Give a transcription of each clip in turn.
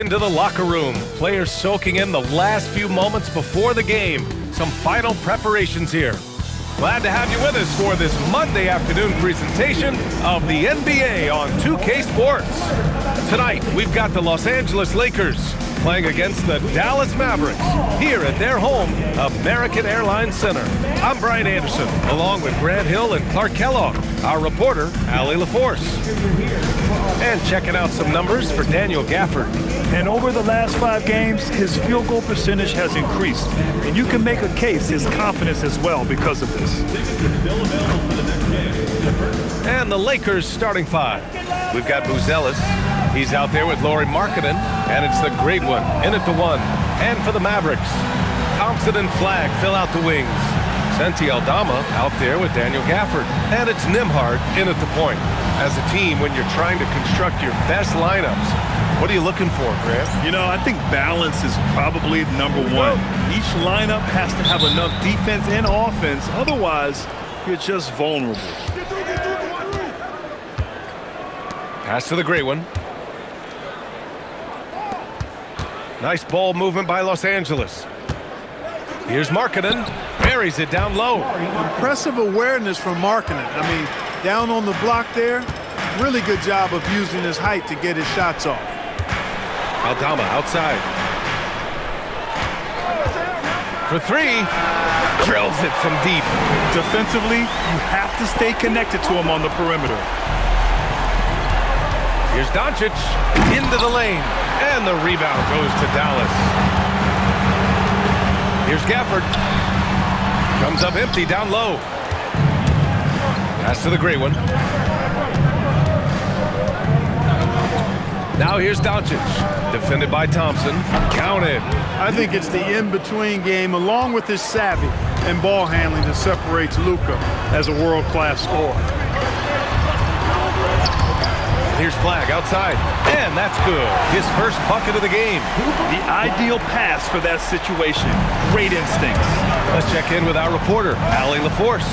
into the locker room. Players soaking in the last few moments before the game. Some final preparations here. Glad to have you with us for this Monday afternoon presentation of the NBA on 2K Sports. Tonight, we've got the Los Angeles Lakers playing against the Dallas Mavericks here at their home, American Airlines Center. I'm Brian Anderson, along with Grant Hill and Clark Kellogg, our reporter, Allie LaForce. And checking out some numbers for Daniel Gafford. And over the last 5 games, his field goal percentage has increased. And you can make a case his confidence as well because of this. And the Lakers starting 5. We've got Buzelis. He's out there with Lauri Markkanen, and it's the great one in at the 1. And for the Mavericks, Thompson and Flagg fill out the wings. Santi Aldama out there with Daniel Gafford. And it's Nembhard in at the point. As a team, when you're trying to construct your best lineups, what are you looking for, Grant? You know, I think balance is probably number 1. Each lineup has to have enough defense and offense. Otherwise, you're just vulnerable. Pass to the great one. Nice ball movement by Los Angeles. Here's Markkanen. Buries it down low. Impressive awareness from Markkanen. I mean, down on the block there, really good job of using his height to get his shots off. Aldama outside. For 3. Drills it from deep. Defensively, you have to stay connected to him on the perimeter. Here's Doncic into the lane. And the rebound goes to Dallas. Here's Gafford. Comes up empty down low. Pass to the great one. Now here's Doncic. Defended by Thompson. Counted. I think it's the in-between game, along with his savvy and ball handling, that separates Luka as a world-class scorer. Here's Flagg outside, and that's good. His first bucket of the game. The ideal pass for that situation. Great instincts. Let's check in with our reporter, Allie LaForce.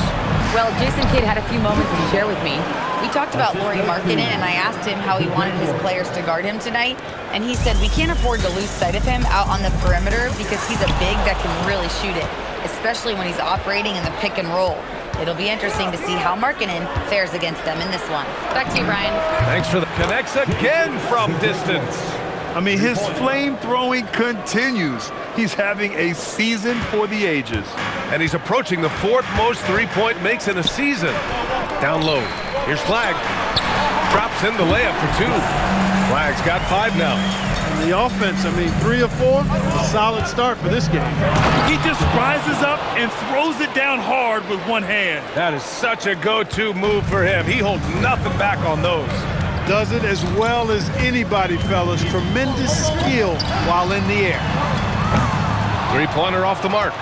Well, Jason Kidd had a few moments to share with me. We talked about Lauri Markkanen, and I asked him how he wanted his players to guard him tonight, and he said we can't afford to lose sight of him out on the perimeter because he's a big that can really shoot it, especially when he's operating in the pick and roll. It'll be interesting to see how Markkanen fares against them in this one. Back to you, Brian. Thanks for the connects again from distance. I mean, his flame throwing continues. He's having a season for the ages. And he's approaching the 4th most three-point makes in a season. Down low. Here's Flagg. Drops in the layup for 2. Flagg's got 5 now. And the offense, I mean, 3 or 4, a solid start for this game. He just rises up and throws it down hard with one hand. That is such a go-to move for him. He holds nothing back on those. Does it as well as anybody, fellas. Tremendous skill while in the air. 3-pointer off the mark.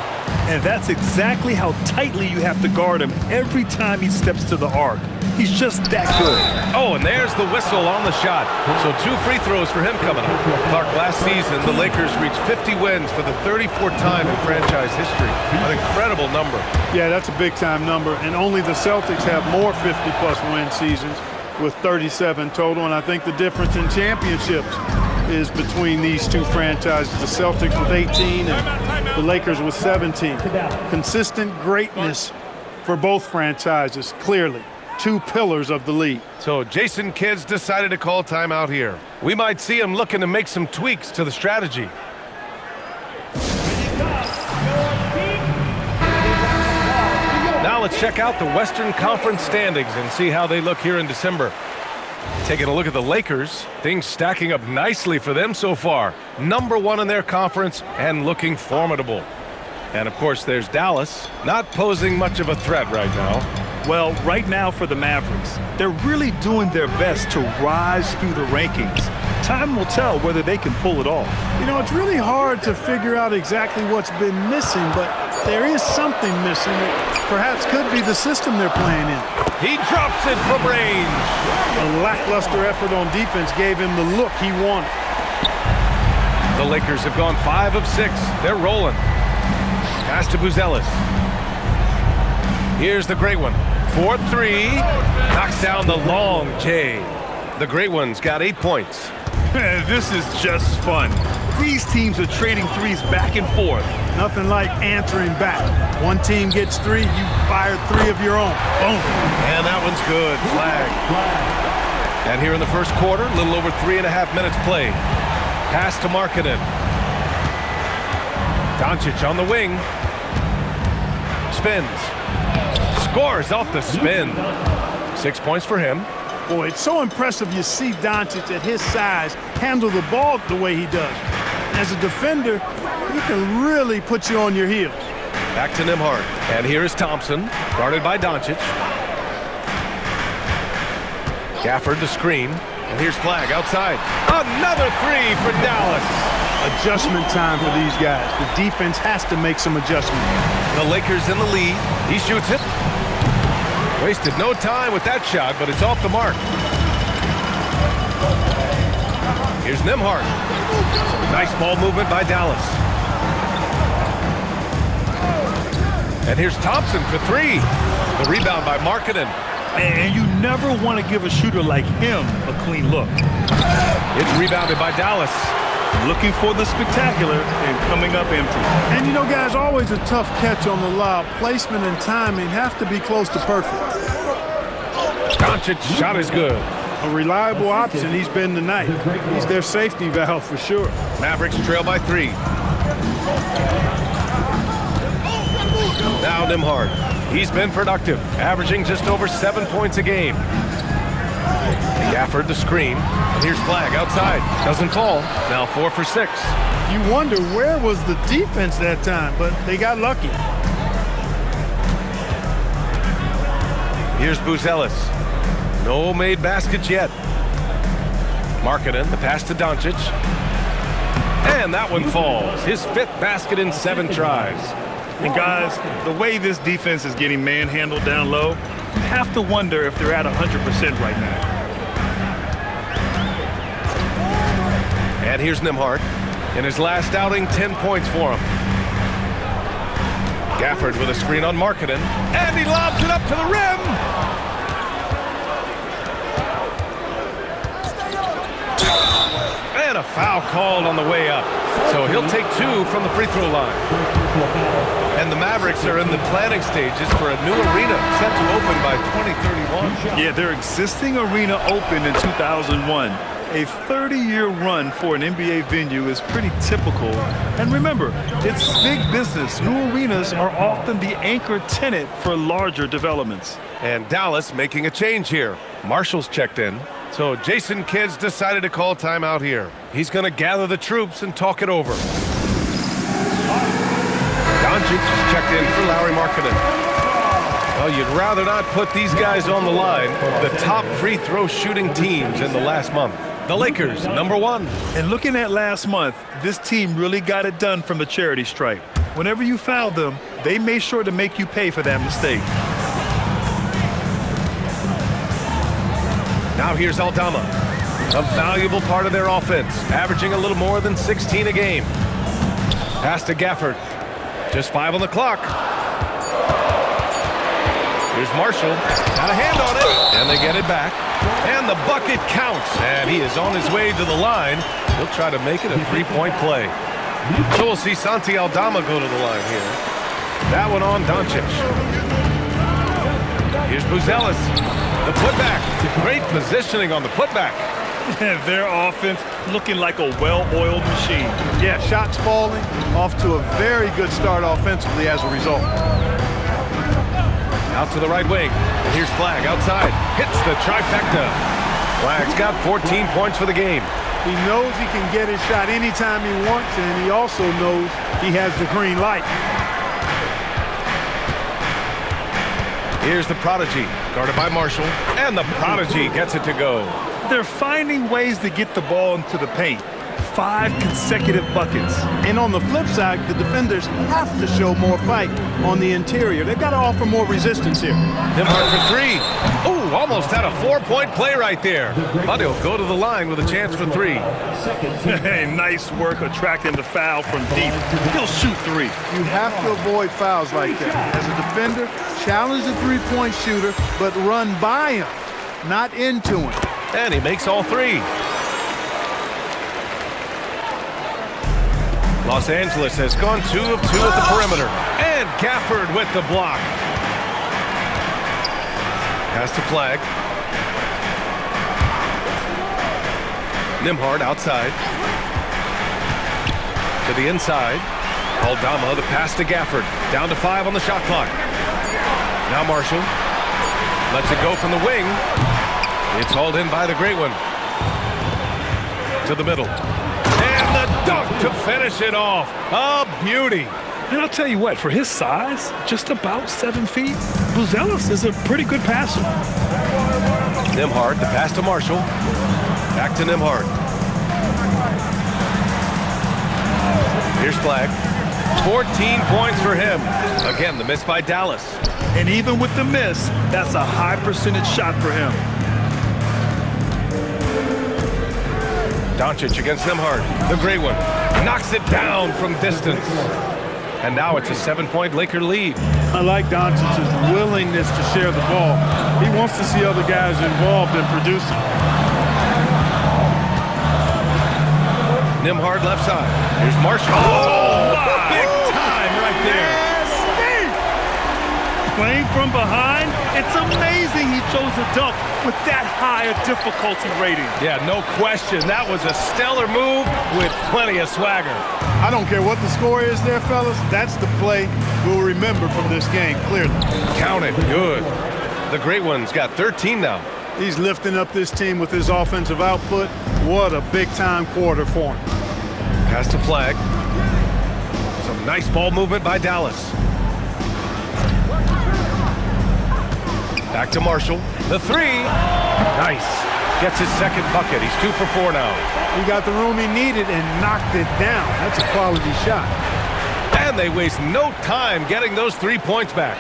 And that's exactly how tightly you have to guard him every time he steps to the arc. He's just that good. Oh, and there's the whistle on the shot. So 2 free throws for him coming up. Clark, last season, the Lakers reached 50 wins for the 34th time in franchise history. An incredible number. Yeah, that's a big-time number. And only the Celtics have more 50-plus win seasons with 37 total. And I think the difference in championships is between these two franchises, the Celtics with 18 and the Lakers with 17. Consistent greatness for both franchises, clearly. 2 pillars of the league. So Jason Kidd's decided to call timeout here. We might see him looking to make some tweaks to the strategy. Now let's check out the Western Conference standings and see how they look here in December. Taking a look at the Lakers, things stacking up nicely for them so far. Number 1 in their conference and looking formidable. And of course there's Dallas, not posing much of a threat right now. Well, right now for the Mavericks, they're really doing their best to rise through the rankings. Time will tell whether they can pull it off. You know, it's really hard to figure out exactly what's been missing, but there is something missing that perhaps could be the system they're playing in. He drops it from range. A lackluster effort on defense gave him the look he wanted. The Lakers have gone 5 of 6. They're rolling. Pass to Buzelis. Here's the great one. 4-3. Knocks down the long J. The great one's got 8 points. This is just fun. These teams are trading threes back and forth. Nothing like answering back. One team gets 3, you fire 3 of your own. Boom. And that one's good. Flag. And here in the first quarter, a little over 3.5 minutes played. Pass to Markkanen. Doncic on the wing. Spins. Scores off the spin. 6 points for him. Boy, it's so impressive you see Doncic at his size handle the ball the way he does. As a defender, he can really put you on your heels. Back to Nembhard. And here is Thompson, guarded by Doncic. Gafford to screen. And here's Flag outside. Another 3 for Dallas. Adjustment time for these guys. The defense has to make some adjustments. The Lakers in the lead. He shoots it. Wasted no time with that shot, but it's off the mark. Here's Nembhard. Nice ball movement by Dallas. And here's Thompson for 3. The rebound by Markkanen. And you never want to give a shooter like him a clean look. It's rebounded by Dallas. Looking for the spectacular and coming up empty. And you know, guys, always a tough catch on the lob. Placement and timing have to be close to perfect. Doncic shot is good. A reliable option he's been tonight. He's their safety valve for sure. Mavericks trail by 3. Now Nembhard. He's been productive, averaging just over 7 points a game. Gafford the screen. And here's Flag outside. Doesn't fall. Now 4 for 6. You wonder where was the defense that time, but they got lucky. Here's Buzelis. No made baskets yet. Markkanen, the pass to Doncic. And that one falls. His 5th basket in 7 tries. And guys, the way this defense is getting manhandled down low, you have to wonder if they're at 100% right now. And here's Nembhard. In his last outing, 10 points for him. Gafford with a screen on Markkanen. And he lobs it up to the rim. And a foul called on the way up. So he'll take 2 from the free throw line. And the Mavericks are in the planning stages for a new arena set to open by 2031. Yeah, their existing arena opened in 2001. A 30-year run for an NBA venue is pretty typical. And remember, it's big business. New arenas are often the anchor tenant for larger developments. And Dallas making a change here. Marshall's checked in. So Jason Kidd's decided to call timeout here. He's going to gather the troops and talk it over. Doncic is checked in for Lauri Markkanen. Well, you'd rather not put these guys on the line. The top free throw shooting teams in the last month. The Lakers, number 1. And looking at last month, this team really got it done from the charity stripe. Whenever you fouled them, they made sure to make you pay for that mistake. Now here's Aldama, a valuable part of their offense, averaging a little more than 16 a game. Pass to Gafford. Just 5 on the clock. Here's Marshall. Got a hand on it. And they get it back. And the bucket counts. And he is on his way to the line. He'll try to make it a 3-point play. So we'll see Santi Aldama go to the line here. That one on Doncic. Here's Buzelis. The putback. Great positioning on the putback. Their offense looking like a well-oiled machine. Yeah, shots falling, off to a very good start offensively as a result. Out to the right wing. And here's Flag outside. Hits the trifecta. Flag's got 14 points for the game. He knows he can get his shot anytime he wants, and he also knows he has the green light. Here's the Prodigy, guarded by Marshall. And the Prodigy gets it to go. They're finding ways to get the ball into the paint. 5 consecutive buckets. And on the flip side, the defenders have to show more fight on the interior. They've got to offer more resistance here. Nembhard for 3. Ooh, almost had a 4-point play right there. But he'll go to the line with a chance for 3. Hey, nice work attracting the foul from deep. He'll shoot 3. You have to avoid fouls like that. As a defender, challenge the three-point shooter, but run by him, not into him. And he makes all 3. Los Angeles has gone 2 of 2 at the perimeter. And Gafford with the block. Pass to Flag. Nembhard outside. To the inside. Aldama, the pass to Gafford. Down to 5 on the shot clock. Now Marshall. Lets it go from the wing. It's hauled in by the great one. To the middle. And the dunk to finish it off. A beauty. And I'll tell you what, for his size, just about 7 feet, Buzelis is a pretty good passer. Nembhard, the pass to Marshall. Back to Nembhard. Here's Flag. 14 points for him. Again, the miss by Dallas. And even with the miss, that's a high percentage shot for him. Doncic against Nembhard. The great one. Knocks it down from distance. And now it's a 7-point Laker lead. I like Doncic's willingness to share the ball. He wants to see other guys involved in producing. Nembhard left side. Here's Marshall. Oh, big time right there. Playing from behind, it's amazing he chose a dunk with that high a difficulty rating. Yeah, no question. That was a stellar move with plenty of swagger. I don't care what the score is there, fellas. That's the play we'll remember from this game, clearly. Count it. Good. The great one's got 13 now. He's lifting up this team with his offensive output. What a big-time quarter for him. Pass to Flag. Some nice ball movement by Dallas. Back to Marshall. The 3. Nice. Gets his second bucket. He's 2 for 4 now. He got the room he needed and knocked it down. That's a quality shot. And they waste no time getting those 3 points back.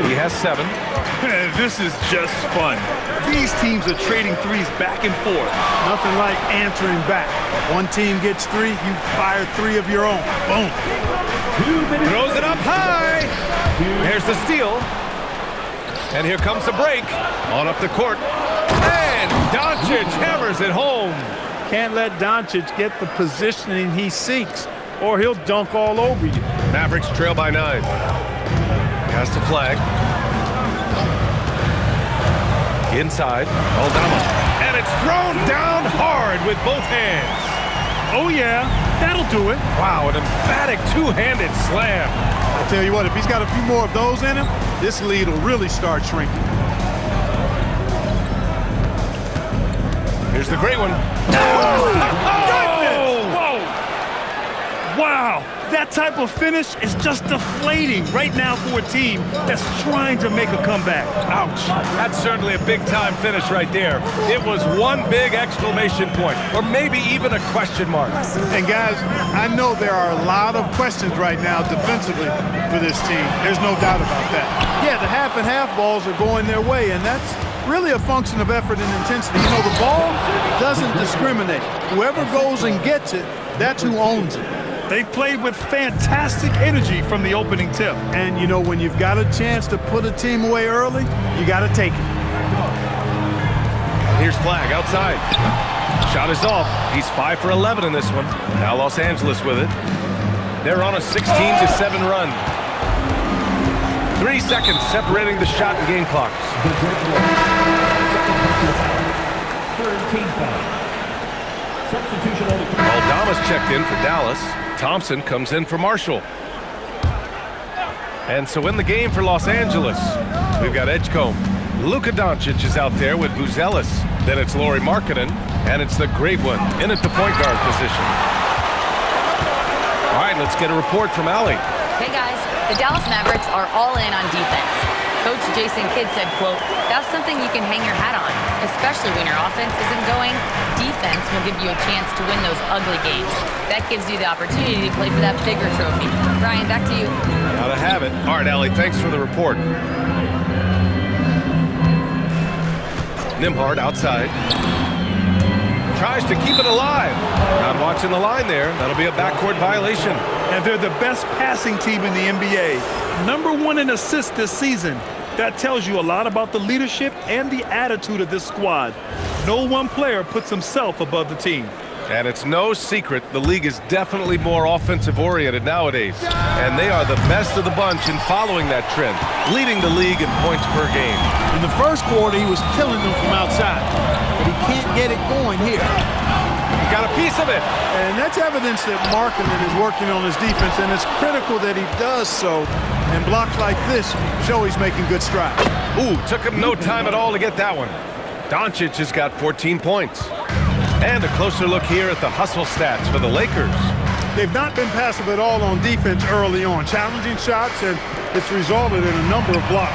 He has 7. This is just fun. These teams are trading threes back and forth. Nothing like answering back. One team gets 3, you fire 3 of your own. Boom. Throws it up high. Here's the steal. And here comes the break. On up the court. And Doncic hammers it home. Can't let Doncic get the positioning he seeks, or he'll dunk all over you. Mavericks trail by 9. Pass to Flag. Inside. Aldama. And it's thrown down hard with both hands. Oh, yeah. That'll do it. Wow, an emphatic two-handed slam. I tell you what, if he's got a few more of those in him, this lead will really start shrinking. Here's the great one. Whoa! Wow, that type of finish is just deflating right now for a team that's trying to make a comeback. Ouch. That's certainly a big-time finish right there. It was one big exclamation point, or maybe even a question mark. And guys, I know there are a lot of questions right now defensively for this team. There's no doubt about that. Yeah, the half and half balls are going their way, and that's really a function of effort and intensity. You know, the ball doesn't discriminate. Whoever goes and gets it, that's who owns it. They've played with fantastic energy from the opening tip. And, you know, when you've got a chance to put a team away early, you got to take it. Here's Flag outside. Shot is off. He's 5 for 11 in this one. Now Los Angeles with it. They're on a 16-7 run. 3 seconds separating the shot and game clocks. Aldama's checked in for Dallas. Thompson comes in for Marshall. And so in the game for Los Angeles, we've got Edgecombe. Luka Doncic is out there with Buzelis. Then it's Lauri Markkanen, and it's the great one in at the point guard position. All right, let's get a report from Allie. Hey guys, the Dallas Mavericks are all in on defense. Coach Jason Kidd said, quote, "That's something you can hang your hat on, especially when your offense isn't going. Defense will give you a chance to win those ugly games. That gives you the opportunity to play for that bigger trophy." Ryan, back to you. Gotta have it. All right, Allie, thanks for the report. Nembhard outside. Tries to keep it alive. Not watching the line there. That'll be a backcourt violation. And they're the best passing team in the NBA. #1 in assists this season. That tells you a lot about the leadership and the attitude of this squad. No one player puts himself above the team. And it's no secret the league is definitely more offensive-oriented nowadays. And they are the best of the bunch in following that trend, leading the league in points per game. In the first quarter, he was killing them from outside, but he can't get it going here. He got a piece of it. And that's evidence that Markkanen is working on his defense, and it's critical that he does so. And blocks like this show he's making good strides. Ooh, took him no time at all to get that one. Doncic has got 14 points. And a closer look here at the hustle stats for the Lakers. They've not been passive at all on defense early on. Challenging shots, and it's resulted in a number of blocks.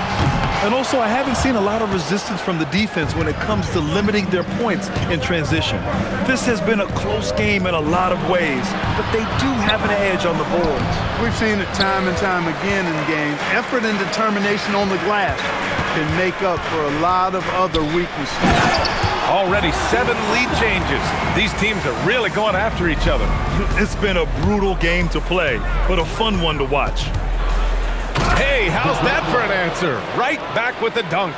And also, I haven't seen a lot of resistance from the defense when it comes to limiting their points in transition. This has been a close game in a lot of ways, but they do have an edge on the boards. We've seen it time and time again in games. Effort and determination on the glass can make up for a lot of other weaknesses. Already 7 lead changes. These teams are really going after each other. It's been a brutal game to play, but a fun one to watch. Hey, how's that for an answer? Right back with the dunk.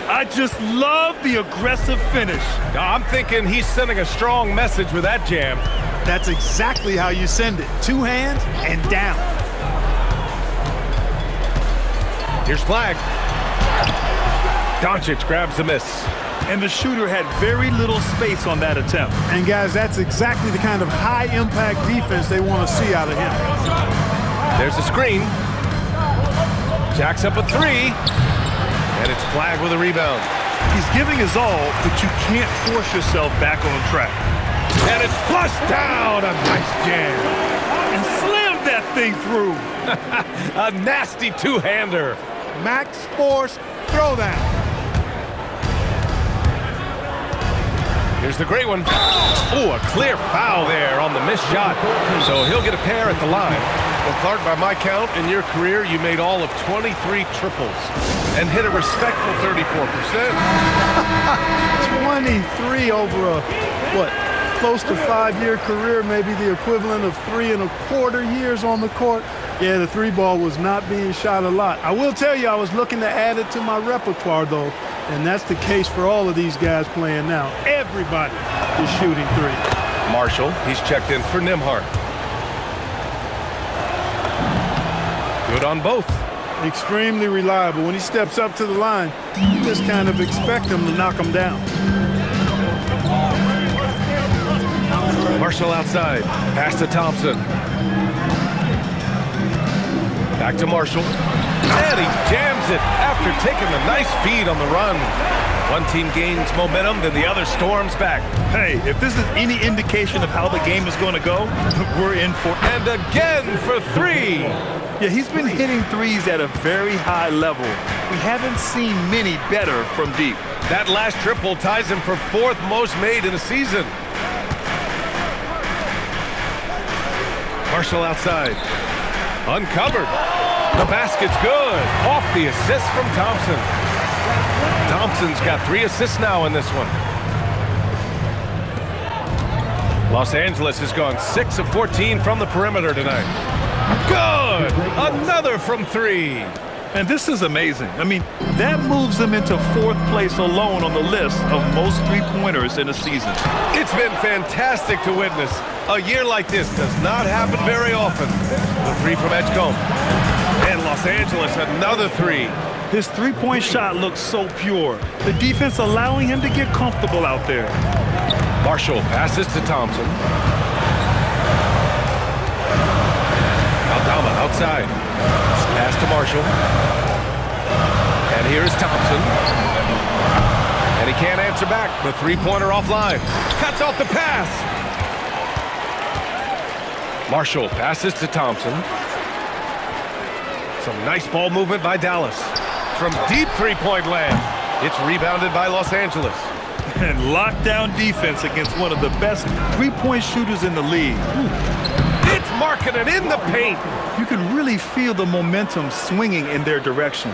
I just love the aggressive finish. I'm thinking he's sending a strong message with that jam. That's exactly how you send it. 2 hands and down. Here's Flag. Doncic grabs the miss. And the shooter had very little space on that attempt. And guys, that's exactly the kind of high-impact defense they want to see out of him. There's a screen. Jacks up a 3. And it's Flag with a rebound. He's giving his all, but you can't force yourself back on track. And it's flushed down. A nice jam. And slammed that thing through. A nasty two-hander. Max force throwdown. Here's the great one. Ooh, a clear foul there on the missed shot. So he'll get a pair at the line. Well, Clark, by my count, in your career, you made all of 23 triples and hit a respectful 34%. 23 over a, close to 5-year career, maybe the equivalent of 3 1/4 years on the court. Yeah, the 3 ball was not being shot a lot. I will tell you, I was looking to add it to my repertoire, though, and that's the case for all of these guys playing now. Everybody is shooting 3. Marshall, he's checked in for Nembhard. Good on both. Extremely reliable. When he steps up to the line, you just kind of expect him to knock him down. Marshall outside. Pass to Thompson. Back to Marshall. And he jams it after taking a nice feed on the run. One team gains momentum, then the other storms back. Hey, if this is any indication of how the game is going to go, we're in for... And again for 3. Yeah, he's been hitting threes at a very high level. We haven't seen many better from deep. That last triple ties him for 4th most made in a season. Marshall outside. Uncovered. The basket's good. Off the assist from Thompson. Thompson's got 3 assists now in this one. Los Angeles has gone 6 of 14 from the perimeter tonight. Good! Another from 3. And this is amazing. I mean, that moves them into 4th place alone on the list of most 3-pointers in a season. It's been fantastic to witness. A year like this does not happen very often. The 3 from Edgecombe. And Los Angeles, another 3. His 3-point shot looks so pure. The defense allowing him to get comfortable out there. Marshall passes to Thompson. Aldama outside. Pass to Marshall. And here's Thompson. And he can't answer back. The 3-pointer offline. Cuts off the pass. Marshall passes to Thompson. Some nice ball movement by Dallas. From deep 3-point land. It's rebounded by Los Angeles. And lockdown defense against one of the best 3-point shooters in the league. It's Markkanen in the paint. You can really feel the momentum swinging in their direction.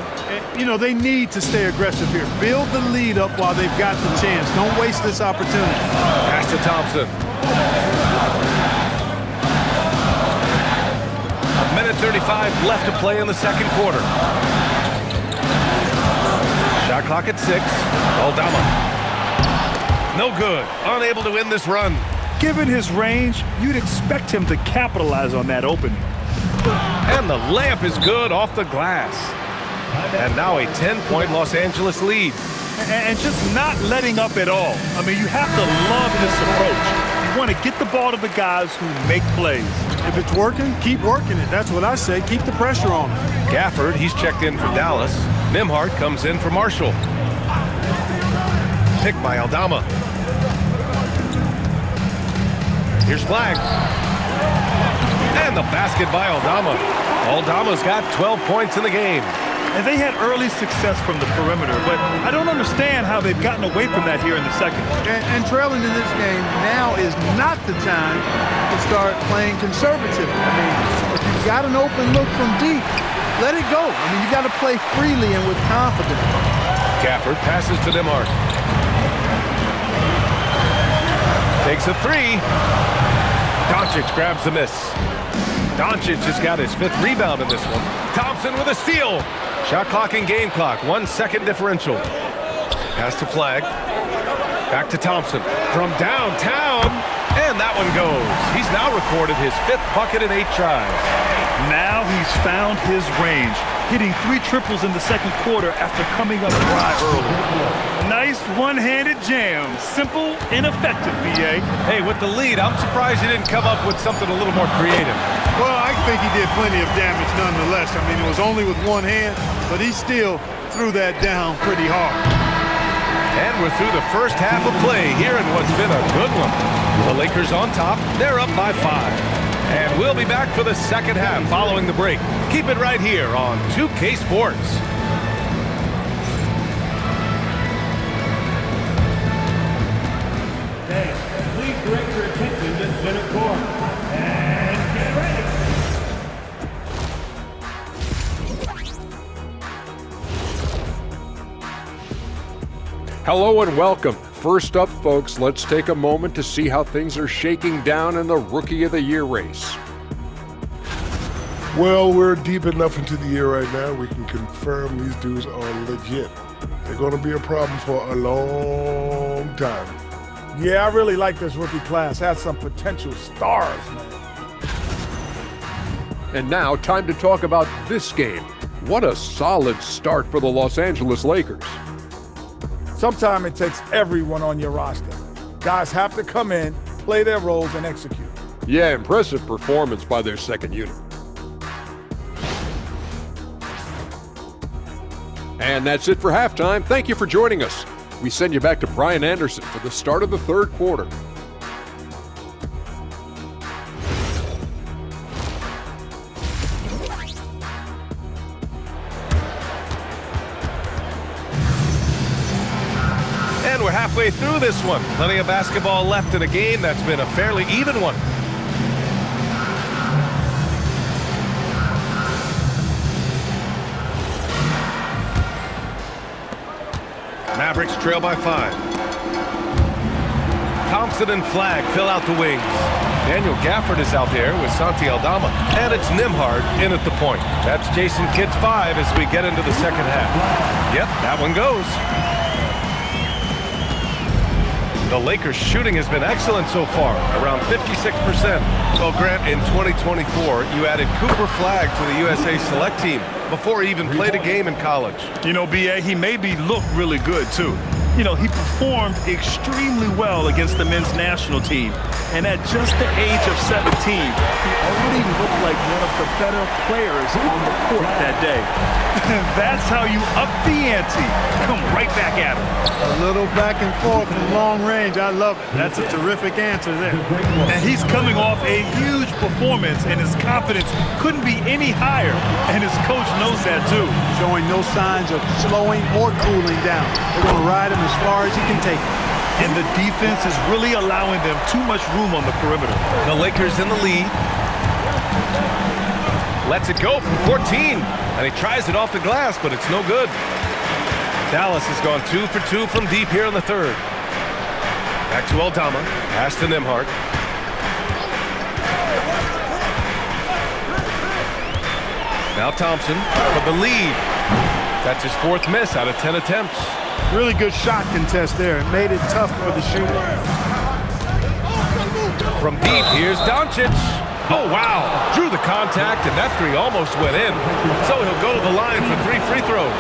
You know, they need to stay aggressive here. Build the lead up while they've got the chance. Don't waste this opportunity. Pass to Thompson. 1:35 left to play in the second quarter. Shot clock at 6. Aldama. No good. Unable to win this run. Given his range, you'd expect him to capitalize on that opening. And the layup is good off the glass. And now a 10-point Los Angeles lead. And just not letting up at all. I mean, you have to love this approach. You want to get the ball to the guys who make plays. If it's working, keep working it. That's what I say. Keep the pressure on him. Gafford, he's checked in for Dallas. Nembhard comes in for Marshall. Picked by Aldama. Here's Flagg. And the basket by Aldama. Aldama's got 12 points in the game. And they had early success from the perimeter, but I don't understand how they've gotten away from that here in the second. And trailing in this game now is not the time to start playing conservative. I mean, if you've got an open look from deep, let it go. I mean, you got to play freely and with confidence. Gafford passes to Nembhard. Takes a three. Doncic grabs the miss. Doncic has got his 5th rebound in this one. Thompson with a steal. Shot clock and game clock, 1 second differential. Pass to Flagg. Back to Thompson from downtown. And that one goes. He's now recorded his 5th bucket in 8 tries. Now he's found his range, hitting 3 triples in the second quarter after coming up dry early. Nice one-handed jam. Simple and effective, B.A. Hey, with the lead, I'm surprised he didn't come up with something a little more creative. Well, I think he did plenty of damage nonetheless. I mean, it was only with one hand, but he still threw that down pretty hard. And we're through the first half of play here in what's been a good one. The Lakers on top. They're up by 5. And we'll be back for the second half following the break. Keep it right here on 2K Sports. Please direct your attention to center court. And get ready. Hello and welcome. First up, folks, let's take a moment to see how things are shaking down in the Rookie of the Year race. Well, we're deep enough into the year right now, we can confirm these dudes are legit. They're going to be a problem for a long time. Yeah, I really like this rookie class. Has some potential stars, man. And now, time to talk about this game. What a solid start for the Los Angeles Lakers. Sometimes it takes everyone on your roster. Guys have to come in, play their roles, and execute. Yeah, impressive performance by their second unit. And that's it for halftime. Thank you for joining us. We send you back to Brian Anderson for the start of the third quarter. And we're halfway through this one. Plenty of basketball left in a game that's been a fairly even one. Mavericks trail by 5. Thompson and Flagg fill out the wings. Daniel Gafford is out there with Santi Aldama. And it's Nembhard in at the point. That's Jason Kidd's 5 as we get into the second half. Yep, that one goes. The Lakers' shooting has been excellent so far, around 56%. Well, Grant, in 2024, you added Cooper Flagg to the USA Select team before he even played a game in college. You know, B.A., he maybe looked really good, too. You know, he performed extremely well against the men's national team. And at just the age of 17, he already looked like one of the better players on the court that day. And that's how you up the ante. Come right back at him. A little back and forth from long range. I love it. That's a terrific answer there. And he's coming off a huge performance, and his confidence couldn't be any higher. And his coach knows that, too. Showing no signs of slowing or cooling down. They're going to ride him as far as he can take it. And the defense is really allowing them too much room on the perimeter. The Lakers in the lead. Lets it go from 14. And he tries it off the glass, but it's no good. Dallas has gone 2 for 2 from deep here in the third. Back to Aldama. Pass to Nembhard. Now Thompson for the lead. That's his 4th miss out of 10 attempts. Really good shot contest there. It made it tough for the shooter. From deep, here's Doncic. Oh, wow. Drew the contact, and that three almost went in. So he'll go to the line for 3 free throws.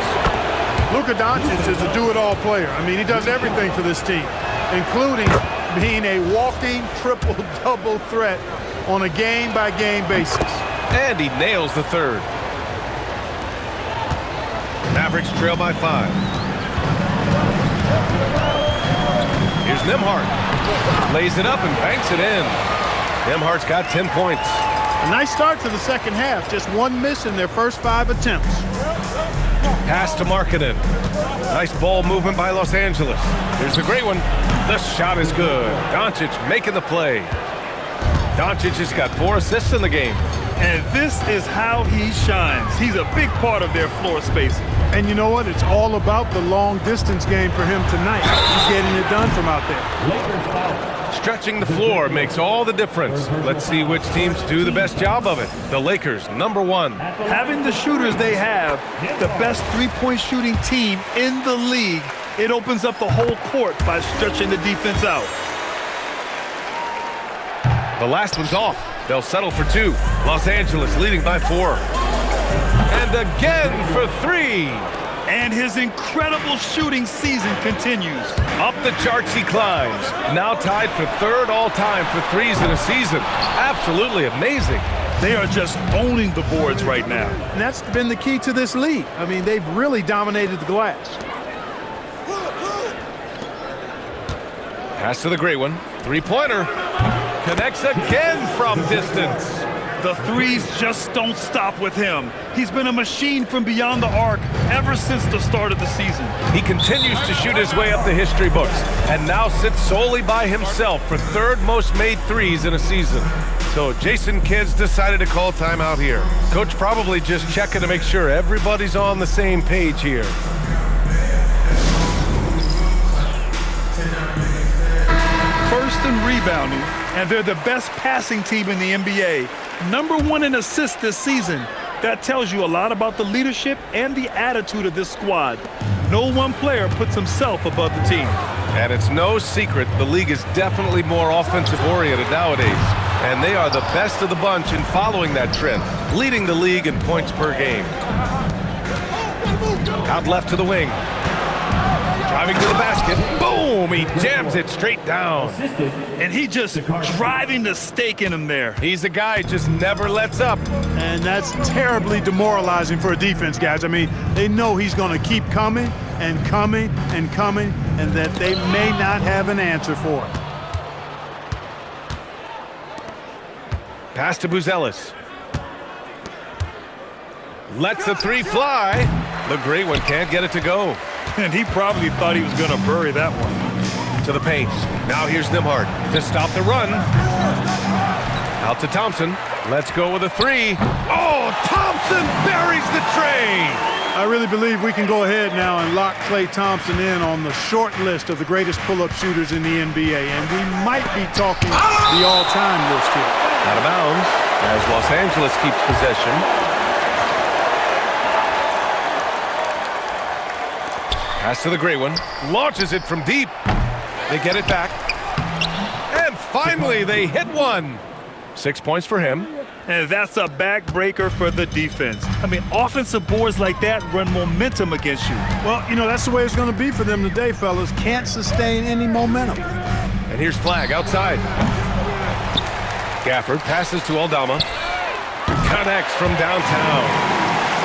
Luka Doncic is a do-it-all player. I mean, he does everything for this team, including being a walking triple-double threat on a game-by-game basis. And he nails the third. Mavericks trail by 5. Here's Nembhard. Lays it up and banks it in. Nembhard's got 10 points. A nice start to the second half. Just one miss in their first 5 attempts. Pass to Markkanen. Nice ball movement by Los Angeles. Here's a great one. The shot is good. Doncic making the play. Doncic has got 4 assists in the game. And this is how he shines. He's a big part of their floor spacing. And you know what? It's all about the long-distance game for him tonight. He's getting it done from out there. Stretching the floor makes all the difference. Let's see which teams do the best job of it. The Lakers, number 1. Having the shooters they have, the best three-point shooting team in the league, it opens up the whole court by stretching the defense out. The last one's off. They'll settle for 2. Los Angeles leading by 4. And again for 3. And his incredible shooting season continues. Up the charts he climbs. Now tied for 3rd all-time for threes in a season. Absolutely amazing. They are just owning the boards right now. And that's been the key to this league. I mean, they've really dominated the glass. Pass to the great one. Three-pointer. Connects again from distance. The threes just don't stop with him. He's been a machine from beyond the arc ever since the start of the season. He continues to shoot his way up the history books and now sits solely by himself for 3rd most made threes in a season. So Jason Kidd's decided to call timeout here. Coach probably just checking to make sure everybody's on the same page here. First in rebounding, and they're the best passing team in the NBA. Number 1 in assists this season. That tells you a lot about the leadership and the attitude of this squad. No one player puts himself above the team. And it's no secret the league is definitely more offensive-oriented nowadays. And they are the best of the bunch in following that trend, leading the league in points per game. Out left to the wing. Driving to the basket. Boom! He jams it straight down. And he just driving the stake in him there. He's a guy who just never lets up. And that's terribly demoralizing for a defense, guys. I mean, they know he's going to keep coming and coming and coming, and that they may not have an answer for it. Pass to Buzelis. Lets the 3 fly. The great one can't get it to go. And he probably thought he was going to bury that one. To the paint. Now here's Nembhard to stop the run. Out to Thompson. Let's go with a 3. Oh, Thompson buries the tray. I really believe we can go ahead now and lock Klay Thompson in on the short list of the greatest pull-up shooters in the NBA. And we might be talking the all-time list here. Out of bounds as Los Angeles keeps possession. Pass to the great one. Launches it from deep. They get it back. And finally, they hit one. 6 points for him. And that's a backbreaker for the defense. I mean, offensive boards like that run momentum against you. Well, you know, that's the way it's going to be for them today, fellas. Can't sustain any momentum. And here's Flagg outside. Gafford passes to Aldama. Connects from downtown.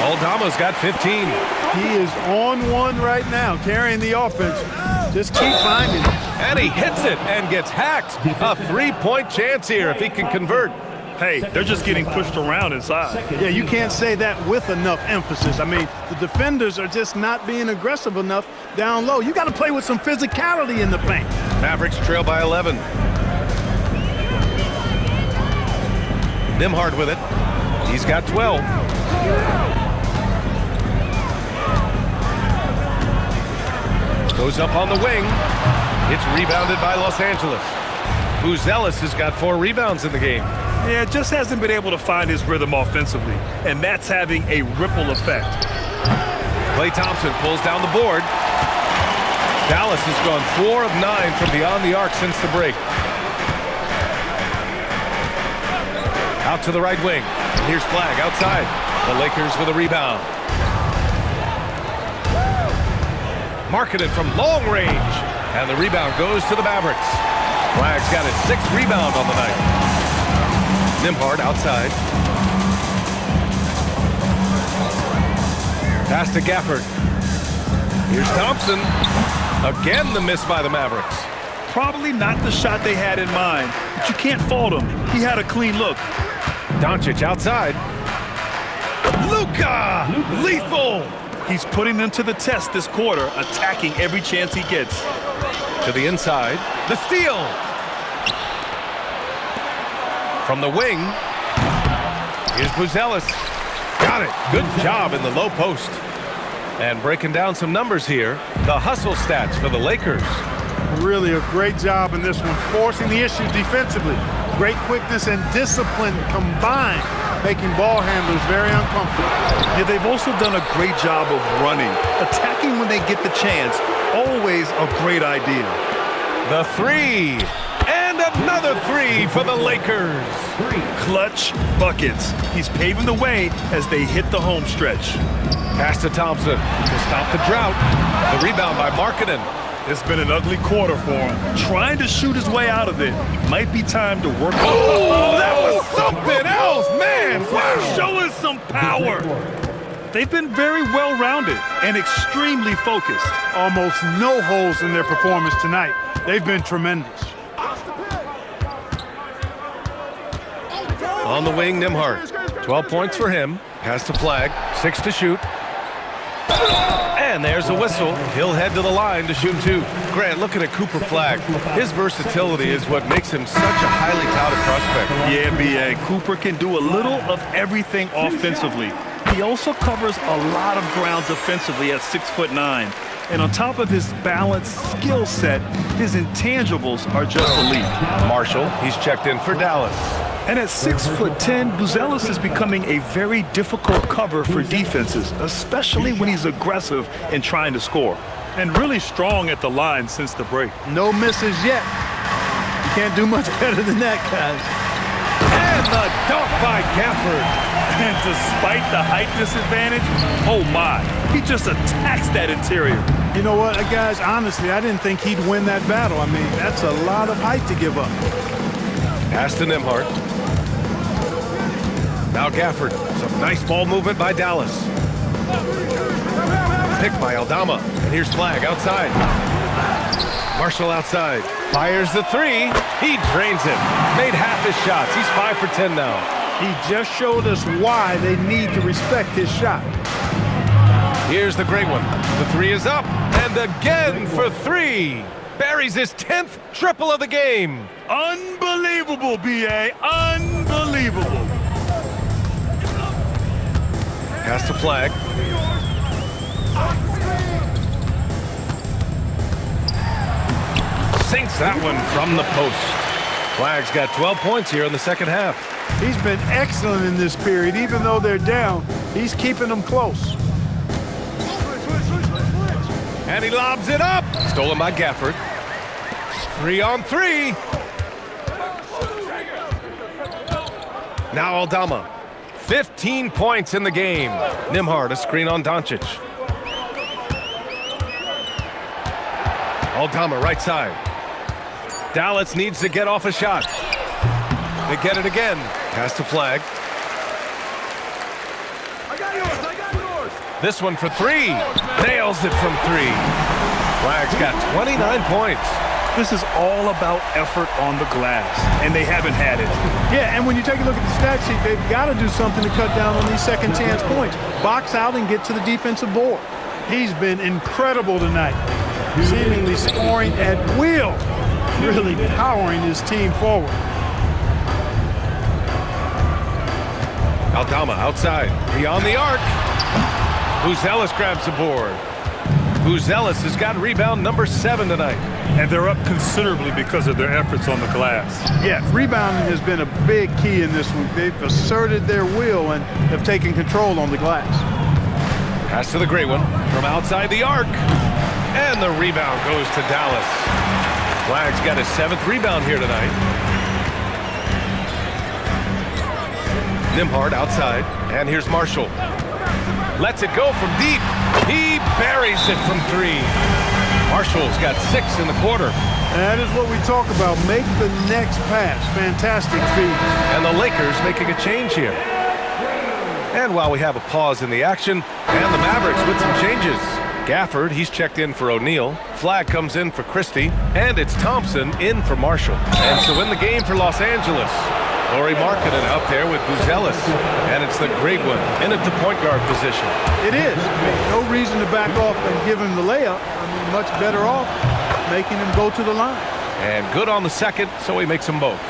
Aldama's got 15. He is on one right now, carrying the offense. Just keep finding it. And he hits it and gets hacked. A 3-point chance here if he can convert. Hey, they're just getting pushed around inside. Yeah, you can't say that with enough emphasis. I mean, the defenders are just not being aggressive enough down low. You got to play with some physicality in the paint. Mavericks trail by 11. Nembhard with it. He's got 12. Goes up on the wing. It's rebounded by Los Angeles. Buzelis has got 4 rebounds in the game. Yeah, just hasn't been able to find his rhythm offensively, and that's having a ripple effect. Klay Thompson pulls down the board. Dallas has gone 4 of 9 from beyond the arc since the break. Out to the right wing. And here's Flagg outside. The Lakers with a rebound. Markkanen from long range. And the rebound goes to the Mavericks. Flagg's got his 6th rebound on the night. Nembhard outside. Pass to Gafford. Here's Thompson. Again, the miss by the Mavericks. Probably not the shot they had in mind, but you can't fault him. He had a clean look. Doncic outside. Luka! Lethal! He's putting them to the test this quarter, attacking every chance he gets. To the inside. The steal! From the wing. Here's Buzelis. Got it. Good job in the low post. And breaking down some numbers here, the hustle stats for the Lakers. Really a great job in this one, forcing the issue defensively. Great quickness and discipline combined, making ball handlers very uncomfortable. Yeah, they've also done a great job of running, attacking when they get the chance. Always a great idea. The 3. And another 3 for the Lakers. Clutch buckets. He's paving the way as they hit the home stretch. Pass to Thompson to stop the drought. The rebound by Markkanen. It's been an ugly quarter for him. Trying to shoot his way out of it. Might be time to work. Oh, that was something else, man! Wow. Show us some power. They've been very well-rounded and extremely focused. Almost no holes in their performance tonight. They've been tremendous. On the wing, Nembhard. 12 points for him. Pass to Flagg. 6 to shoot. And there's a whistle. He'll head to the line to shoot 2. Grant, looking at Cooper Flagg. His versatility is what makes him such a highly touted prospect. Yeah, B.A. Cooper can do a little of everything offensively. He also covers a lot of ground defensively at 6'9". And on top of his balanced skill set, his intangibles are just elite. Marshall, he's checked in for Dallas. And at 6'10", Buzelis is becoming a very difficult cover for defenses, especially when he's aggressive and trying to score. And really strong at the line since the break. No misses yet. You can't do much better than that, guys. And the dunk by Gafford. And despite the height disadvantage, oh my, he just attacks that interior. You know what, guys, honestly, I didn't think he'd win that battle. I mean, that's a lot of height to give up. Pass to Nembhard. Now Gafford. Some nice ball movement by Dallas. Picked by Aldama. And here's Flagg outside. Marshall outside. Fires the 3. He drains it. Made half his shots. He's 5 for 10 now. He just showed us why they need to respect his shot. Here's the great one. The 3 is up. And again for 3. Buries his 10th triple of the game. Unbelievable, B.A. Unbelievable. Pass to Flagg. Sinks that one from the post. Flagg's got 12 points here in the second half. He's been excellent in this period. Even though they're down, he's keeping them close. And he lobs it up. Stolen by Gafford. 3 on 3. Now Aldama. 15 points in the game. Nembhard, a screen on Doncic. Aldama, right side. Dallas needs to get off a shot. They get it again. Pass to Flagg. I got yours. This one for 3. Nails it from 3. Flagg's got 29 points. This is all about effort on the glass, and they haven't had it. Yeah, and when you take a look at the stat sheet, they've got to do something to cut down on these second chance points. Box out and get to the defensive board. He's been incredible tonight, seemingly scoring at will, really powering his team forward. Aldama outside, beyond the arc. Buzelis grabs the board. Buzelis has got rebound number 7 tonight. And they're up considerably because of their efforts on the glass. Yeah, rebounding has been a big key in this one. They've asserted their will and have taken control on the glass. Pass to the great one from outside the arc. And the rebound goes to Dallas. Flagg's got his 7th rebound here tonight. Nembhard outside, and here's Marshall. Lets it go from deep. He buries it from 3. Marshall's got 6 in the quarter. That is what we talk about. Make the next pass. Fantastic feed. And the Lakers making a change here. And while we have a pause in the action, and the Mavericks with some changes. Gafford, he's checked in for O'Neal. Flag comes in for Christie. And it's Thompson in for Marshall. And so in the game for Los Angeles, Lauri Markkanen out there with Buzelis. And it's the great one in at the point guard position. It is. No reason to back off and give him the layup. I mean, much better off making him go to the line. And good on the second, so he makes them both.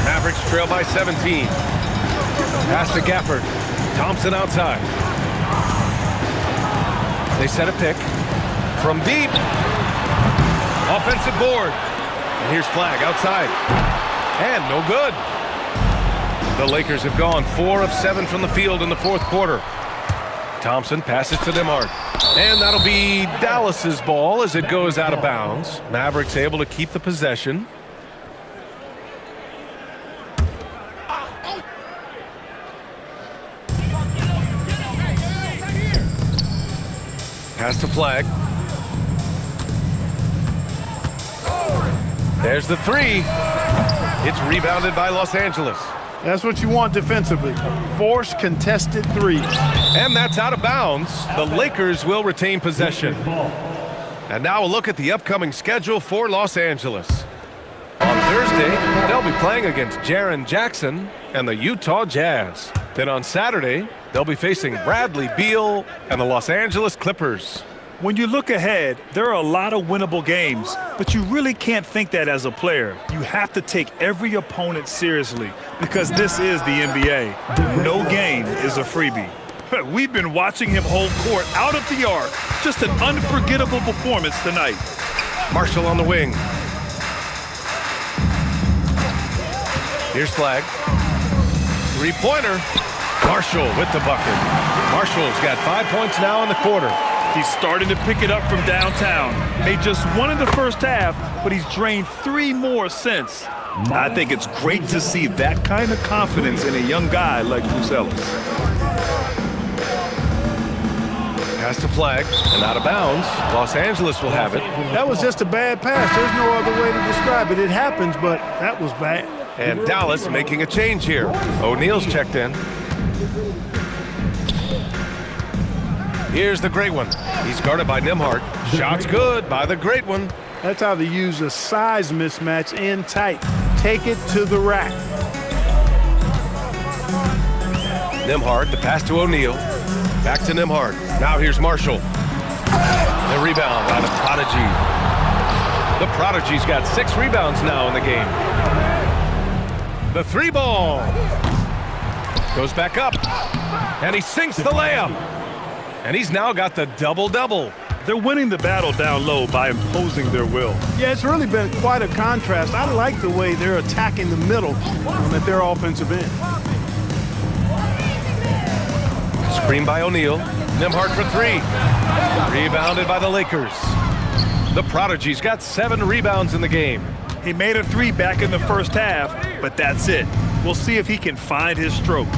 Mavericks trail by 17. Pass to Gafford. Thompson outside. They set a pick. From deep. Offensive board. And here's Flag outside. And no good. The Lakers have gone 4 of 7 from the field in the fourth quarter. Thompson passes to Nembhard. And that'll be Dallas's ball as it goes out of bounds. Mavericks able to keep the possession. Pass to Flag. There's the 3. It's rebounded by Los Angeles. That's what you want defensively. Force contested 3s. And that's out of bounds. The Lakers will retain possession. And now a look at the upcoming schedule for Los Angeles. On Thursday, they'll be playing against Jaren Jackson and the Utah Jazz. Then on Saturday, they'll be facing Bradley Beal and the Los Angeles Clippers. When you look ahead, there are a lot of winnable games, but you really can't think that as a player. You have to take every opponent seriously because this is the NBA. No game is a freebie. We've been watching him hold court out of the arc. Just an unforgettable performance tonight. Marshall on the wing. Here's Flag. Three-pointer. Marshall with the bucket. Marshall's got 5 points now in the quarter. He's starting to pick it up from downtown. Made just 1 in the first half, but he's drained 3 more since. I think it's great to see that kind of confidence in a young guy like Buzelis. Pass to Flag and out of bounds. Los Angeles will have it. That was just a bad pass. There's no other way to describe it. It happens, but that was bad. And Dallas making a change here. O'Neal's checked in. Here's the great one. He's guarded by Nembhard. Shot's good by the great one. That's how they use a size mismatch in tight. Take it to the rack. Nembhard, the pass to O'Neal. Back to Nembhard. Now here's Marshall. The rebound by the Prodigy. The Prodigy's got 6 rebounds now in the game. The 3 ball. Goes back up. And he sinks the layup. And he's now got the double-double. They're winning the battle down low by imposing their will. Yeah, it's really been quite a contrast. I like the way they're attacking the middle at their offensive end. Screen by O'Neal. Nembhard for 3. Rebounded by the Lakers. The Prodigy's got 7 rebounds in the game. He made a 3 back in the first half, but that's it. We'll see if he can find his stroke.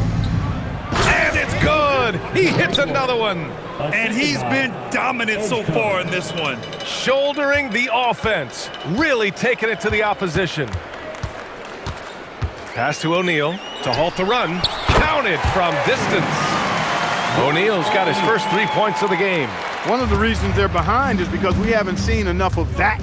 And it's good! He hits another one! And he's been dominant so far in this one. Shouldering the offense. Really taking it to the opposition. Pass to O'Neal to halt the run. Counted from distance. O'Neal's got his first 3 points of the game. One of the reasons they're behind is because we haven't seen enough of that.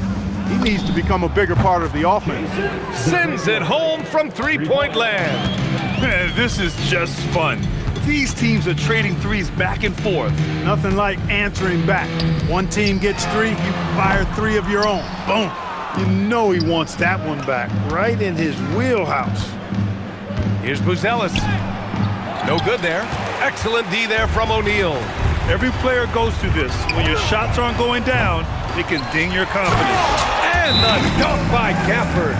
He needs to become a bigger part of the offense. Sends it home from three-point land. Man, this is just fun. These teams are trading 3s back and forth. Nothing like answering back. One team gets 3, you fire 3 of your own. Boom. You know he wants that one back, right in his wheelhouse. Here's Buzelis. No good there. Excellent D there from O'Neal. Every player goes through this. When your shots aren't going down, it can ding your confidence. And the dunk by Gafford.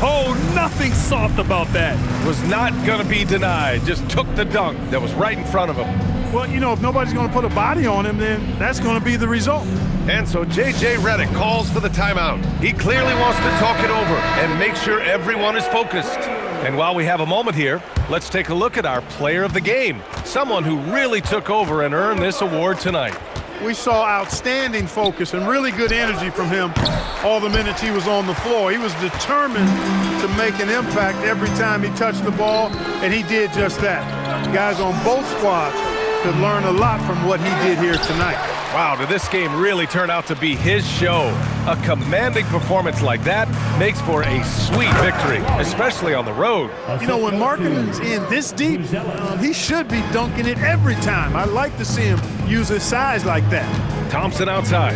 Oh, nothing soft about that. Was not going to be denied. Just took the dunk that was right in front of him. Well, you know, if nobody's going to put a body on him, then that's going to be the result. And so J.J. Redick calls for the timeout. He clearly wants to talk it over and make sure everyone is focused. And while we have a moment here, let's take a look at our player of the game, someone who really took over and earned this award tonight. We saw outstanding focus and really good energy from him all the minutes he was on the floor. He was determined to make an impact every time he touched the ball, and he did just that. Guys on both squads could learn a lot from what he did here tonight. Wow, did this game really turn out to be his show? A commanding performance like that makes for a sweet victory, especially on the road. You know, when Markkanen's in this deep, he should be dunking it every time. I like to see him use his size like that. Thompson outside.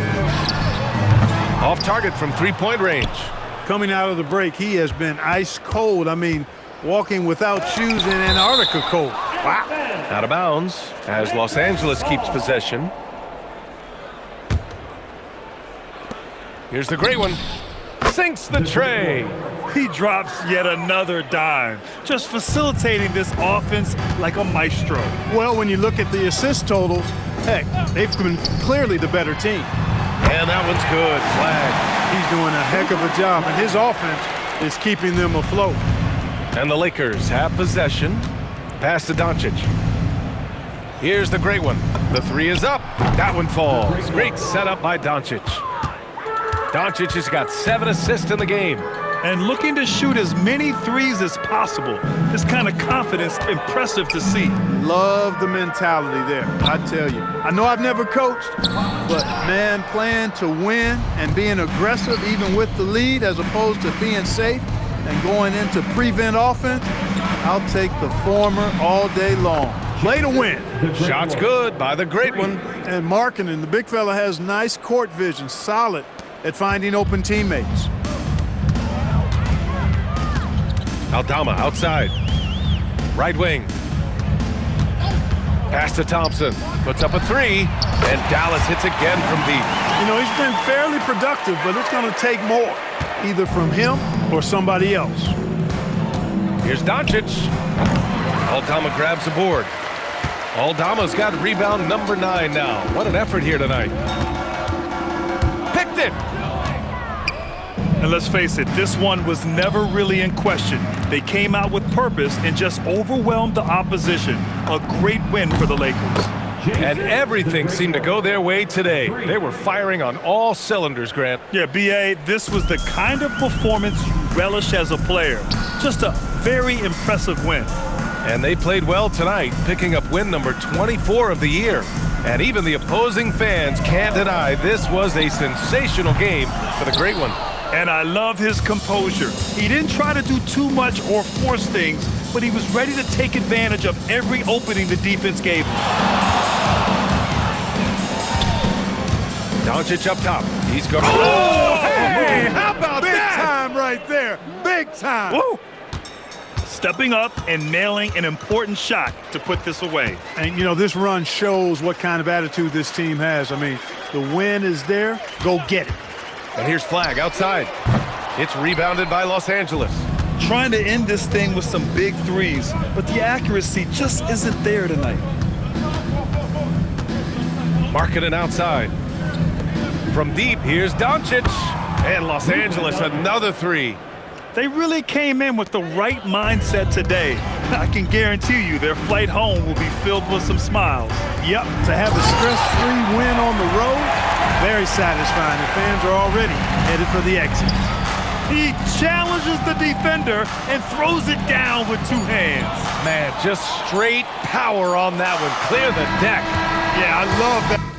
Off target from three-point range. Coming out of the break, he has been ice cold. I mean, walking without shoes in Antarctica cold. Wow. Out of bounds as Los Angeles keeps possession. Here's the great one. Sinks the tray. He drops yet another dime, just facilitating this offense like a maestro. Well, when you look at the assist totals, heck, they've been clearly the better team. And that one's good. Flag. He's doing a heck of a job, and his offense is keeping them afloat. And the Lakers have possession. Pass to Doncic. Here's the great one. The three is up. That one falls. Great setup by Doncic. Doncic has got 7 assists in the game. And looking to shoot as many threes as possible. This kind of confidence, impressive to see. Love the mentality there, I tell you. I know I've never coached, but man, playing to win and being aggressive even with the lead as opposed to being safe and going into prevent offense, I'll take the former all day long. Play to win. Shot's good by the great one. And Markkanen, the big fella, has nice court vision, solid at finding open teammates. Aldama outside. Right wing. Pass to Thompson. Puts up a three. And Dallas hits again from deep. You know, he's been fairly productive, but it's going to take more, either from him or somebody else. Here's Doncic. Aldama grabs the board. Aldama's got rebound number 9 now. What an effort here tonight. Picked it. And let's face it, this one was never really in question. They came out with purpose and just overwhelmed the opposition. A great win for the Lakers. And everything seemed to go their way today. They were firing on all cylinders, Grant. Yeah, B.A., this was the kind of performance you relish as a player. Just a very impressive win. And they played well tonight, picking up win number 24 of the year. And even the opposing fans can't deny this was a sensational game for the great one. And I love his composure. He didn't try to do too much or force things, but he was ready to take advantage of every opening the defense gave him. Doncic up top. He's going. Oh, hey, how about big that? Big time right there. Big time. Woo. Stepping up and nailing an important shot to put this away. And, you know, this run shows what kind of attitude this team has. I mean, the win is there. Go get it. And here's Flag outside. It's rebounded by Los Angeles. Trying to end this thing with some big threes, but the accuracy just isn't there tonight. Markkanen outside. From deep, here's Doncic. And Los Angeles, another three. They really came in with the right mindset today. I can guarantee you their flight home will be filled with some smiles. Yep, to have a stress-free win on the road, very satisfying. The fans are already headed for the exit. He challenges the defender and throws it down with 2 hands. Man, just straight power on that one. Clear the deck. Yeah, I love that.